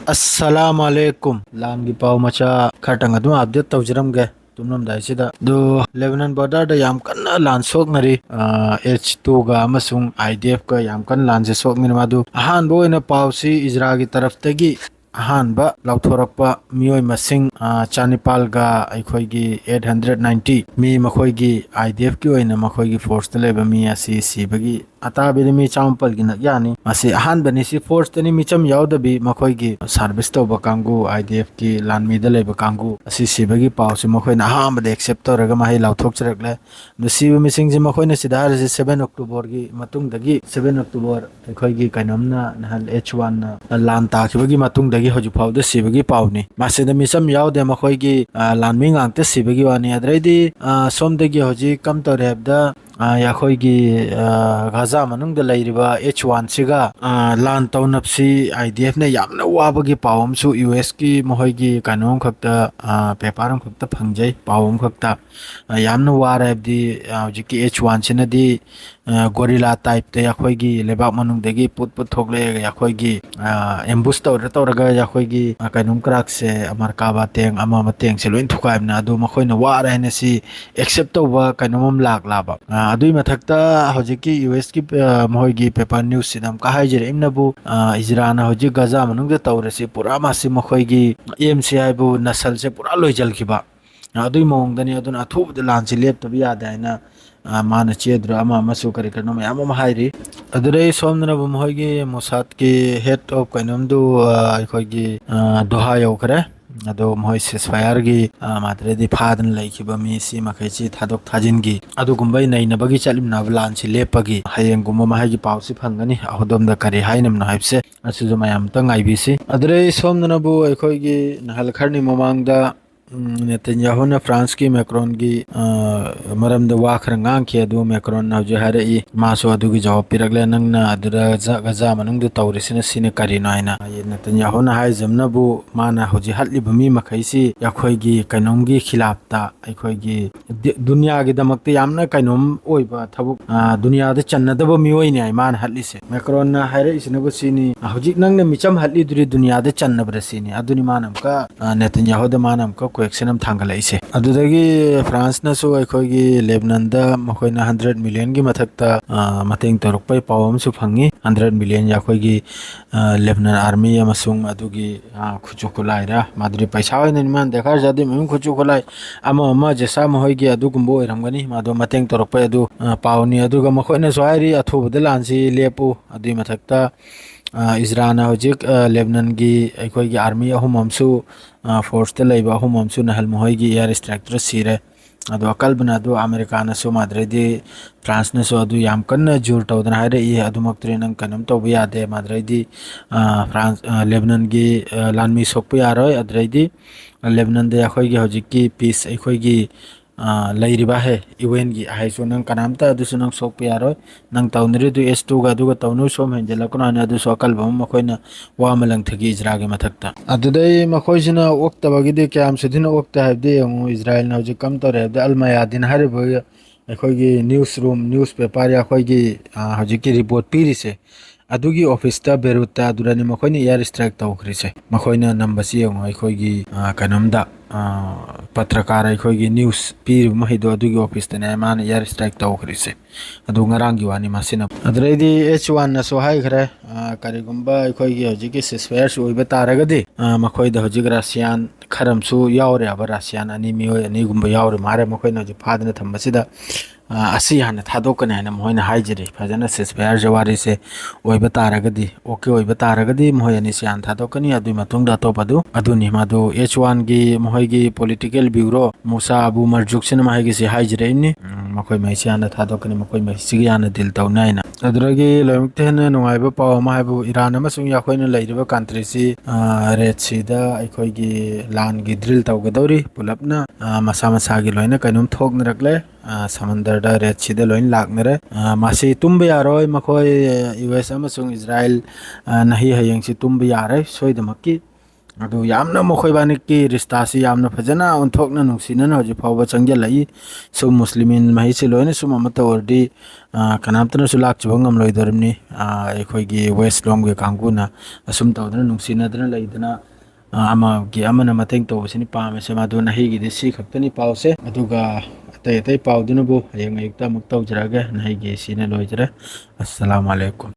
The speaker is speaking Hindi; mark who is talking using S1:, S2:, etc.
S1: अस्सलामुअलैकुम लान की पाव मचा खटंग अदुम अपडेट तौजरमगे तुमनमदाइसिदा दो लेबनान बॉर्डर दा याम कन्ना लान सोकनरी H2 गा अमसुंग IDF का याम कन लान से सोकमिन मादु अहानबो इन पावसी इजराइल की तरफ तगी अहानबा लौथोरकपा मियोय मसिंग चानिपाल गा अखोयगी 890 मी मखोयगी IDF की ओइना मखोयगी फोर्स त लेबा मी असी सीबगी अताबिद मी चांपल गिन यानी मसी अहान बनी सी फोर्स तनी मिचम यावदबी मखोयगी सर्विस तौबा कांगू IDF की लान मीदा लेबा कांगू असी सीबगी पावसी मखोयना अहानबद एक्सेप्ट तौरगा माही लाउथोकचरकले द सीबा मिसिंग जी मखोयना सिदार से 7 अक्टूबर की मतुंग दगी 7 अक्टूबर अखोयगी कैनमना नहल H1 लान ताखिबगी मतुंग दगी होजु फावद सीबगी पावनी मासेदा मिचम यावदे मखोयगी लान मी गांगते सीबगी वानी अद्रैदी सोमदगी होजि कम तौरेबदा याखोयगी गाजा मनुंग लैरिबा H1 सिगा लान तौनपसी IDF ने यामना वाबगी पावमसु US की मोहयगी कानोम खक्ता पेपारम खक्ता फंगजै पावम खक्ता यामना वारबदी हौजिकी H1 सिनदी गोरिल्ला टाइप ते याखोयगी लेबाक मनुंगदगी पुट थोकले याखोयगी एम्बुश तौरगा याखोयगी कानोम क्राक से अमरकाबा तेंग अमा मतेंग से लोइन थुकायबना अदु मखोयना वार हैनसी एक्सेप्ट तौबा कानोम लाक लाबा अदुई मथक्ता हौजिकी US की मोहयगी पेपर न्यूज सिदम का हाइजरे इमनबु इजराना हौजिक गजा मनुंगदा तौरसी पूरा मासी मखोयगी MCI बु नसल से पूरा लोइजलखिबा अदुई मोंगदनी अदुन अथुबद लांची लेपतबि यादायना माना चेद्र अमा मसु करी करनो मयाम अमा हाइरी अदुरै सोमनबु मोहयगी मोसाद की हेड ऑफ कैनमदु अखोयगी दोहा यौखरे अदो मोहय सेसफायर की मात्रेदी फादन लैखिबा मिसी मखैची थादोक थाजिनगी अदुगुंबै नैनबगी चलिमनाब लानसी लेपगी हयेंगुम माहगी पावसी फंगनी अहोदमदा करी हाइनम नाइबसे असुजु मयाम तंग आइबीसी अदुरै सोमनबु अखोयगी नहल खरनी ममांगदा नेतन्याहू फ्रांस की मैक्रोन की मरम वाखर गांखी अदु मैक्रोन हौजे हारई मासो अदुगी जवाब पिरगले नंगना अदुरा गजा मनुंग तौरिसिना सिने करिनो हाइना नेतन्याहू हाइजमनबु माना हौजे हटलिब मी मखैसी याखोयगी कैनोमगी खिलाफता अखोयगी दुनिया की दमकते यामना कैनोम ओइबा थबुक दुनिया दे चन्नदब मिओइने आइ मान हटलिसे मैक्रोन हाइरइसिनबु सिनी हौजिक नंगना मिचम हटलिदुरी दुनिया दे चन्नब्र सिनी अदुनि मानमका नेतन्याहू द मानमका क्वेक्शन थांगलाइसे अदुदगी फ्रांस नसु अखोयगी लेबनान दा मखोयना 100 मिलियन की मथक्ता मतेंग तोरकपै पावमसु fungi 100 million याखोयगी Lebanon army अमसुंग अदुगी खुचु खुलाइरा Madhuri पैसा होइन निमान देखार जादि मम खुचु खुलाइ अमा जेसा महोयगी अदुगुंबो ओइरमगनी मादो मतेंग तोरकपै अदु पावनी अदुगा मखोयना सोहाइरी अथुबद लानसी लेपु अदुई मथक्ता इजराना हौजिक लेबनान की अखोयगी आर्मी अहुममसु फोर्स ते लैबा अहुममसु नहल मोहयगी एयर स्ट्राइक सिरे अदो अकलबना अदो अमेरिका नसु माद्रेदी फ्रांस नसु अदो याम कन्न जोर तौदना हारे ई अदुमक्तरे नंग कनम तौबा यादे माद्रेदी फ्रांस लेबनान की लानमी सोकपा यारोय अद्रेदी लेबनान दे अखोयगी हौजिकी पीस अखोयगी लैरिबा है इवेंट की हाइसो नंग कनामता अदुसु नंग सोकपा यारोय नंग तौनरी दु S2 गा दुगा तौनु सोम हेंजलकना अदुसु अकलबम मखोयना वामलंग थगी इजरागे मथक्ता अदुदै मखोयसिना ओक्तबगिदि क्याम सुदिना ओक्ता हाबदि यंगु इजराइल ना हौजिक कम तौरे हाबदि अलमयादिन हारिबो अखोयगी न्यूज़ रूम न्यूज़ पेपर या अखोयगी हौजिकी रिपोर्ट पीरिसे अदुगी ऑफिस ता बेरुता अदुरानी मखोयनी एयर स्ट्राइक तौखरिसे मखोयना नंबसी यंगु अखोयगी कनमदा पत्रकार अखोयगी न्यूज़ पीर महिदो अदुगी ऑफिस तने मान एयर स्ट्राइक तौखरिसे अदु ngaraंगी वानी मासिना अदुरैदी H1 ना सो हाइखरे करिगुंबा अखोयगी हौजिकी सिसफायर सु ओइबा तारगदि मखोयदा हौजिक रशियन खरमसु यावरे अब रशियन अनि मियो अनि गुंबा यावरे मारे मखोयना हौजिक फादना थम्बसिदा असी हाना थादोकने हाना मोहयना हाइजरे फजना सिसफायर जवारी से ओइबा तारगदि ओके ओइबा तारगदि मोहयनी सियान थादोकनी अदुई मतुंग दातोपदु अदुनि मादु H1 की मोहयगी पॉलिटिकल ब्यूरो मूसा अबू मरजुक सिन माहगी से हाइजरे इनि मखोय मैसियाना थादोकनी मखोय मैसिगियाना दिल तौनाइना अदुरगी लोमक्तेन नुवाइबा पाव माहबु ईरान अमसुंग याखोयना लैरिबा कंट्री सी रेड सी दा अखोयगी लान की ड्रिल तौगदौरी पुलपना मसा मसागी लोइना कैनुम थोकनरकले समंदर दा रेड सी दा लोइन लागनरे मासी तुंबा यारोय मखोय US अमसुंग इजराइल नही हयंग सी तुंबा यारै सोइदमक्की ꯑꯗꯨ ꯌꯥꯝꯅ ꯃꯈꯣꯏꯕꯥꯅꯤꯒꯤ ꯔꯤꯁꯇꯥꯁꯤ ꯌꯥꯝꯅ ꯐꯖꯅ ꯑꯣꯟꯊꯣꯛꯅ ꯅꯨꯡꯁꯤꯅꯅ ꯍꯧꯖꯤꯛ ꯐꯥꯎꯕ ꯆꯪꯁꯤꯜꯂꯛꯏ ꯁꯨꯝ ꯃꯨꯁꯂꯤꯃꯤꯟ ꯃꯍꯩꯁꯤ ꯂꯣꯏꯅ ꯁꯨꯝ ꯑꯃ ꯇꯧꯔꯗꯤ ꯀꯅꯥꯝꯇꯅꯁꯨ ꯂꯥꯛꯆꯕ ꯉꯝꯂꯣꯏꯗꯧꯔꯤꯕꯅꯤ ꯑꯩꯈꯣꯏꯒꯤ ꯋꯦꯁ ꯂꯣꯝꯒꯤ ꯀꯥꯡꯕꯨꯅ ꯑꯁꯨꯝ ꯇꯧꯗꯅ ꯅꯨꯡꯁꯤꯅꯗꯅ ꯂꯩꯗꯅ ꯑꯃꯒꯤ ꯑꯃꯅ ꯃꯇꯦꯡ ꯇꯧꯕꯁꯤꯅꯤ ꯄꯥꯝꯃꯤꯁꯦ ꯃꯗꯨ ꯅꯍꯩꯒꯤꯗꯤ ꯁꯤ ꯈꯛꯇꯅꯤ ꯄꯥꯎꯁꯦ ꯑꯗꯨꯒ ꯑꯇꯩ ꯑꯇꯩ ꯄꯥꯎꯗꯨꯅꯕꯨ ꯍꯌꯦꯡ ꯑꯌꯨꯛꯇ ꯑꯃꯨꯛ ꯇꯧꯖꯔꯛꯑꯒꯦ ꯅꯍꯩꯒꯤ ꯁꯤꯅ ꯂꯣꯏꯖꯔꯦ ꯑꯁꯁꯂꯥꯃꯨ ꯑꯂꯩꯀꯨꯝ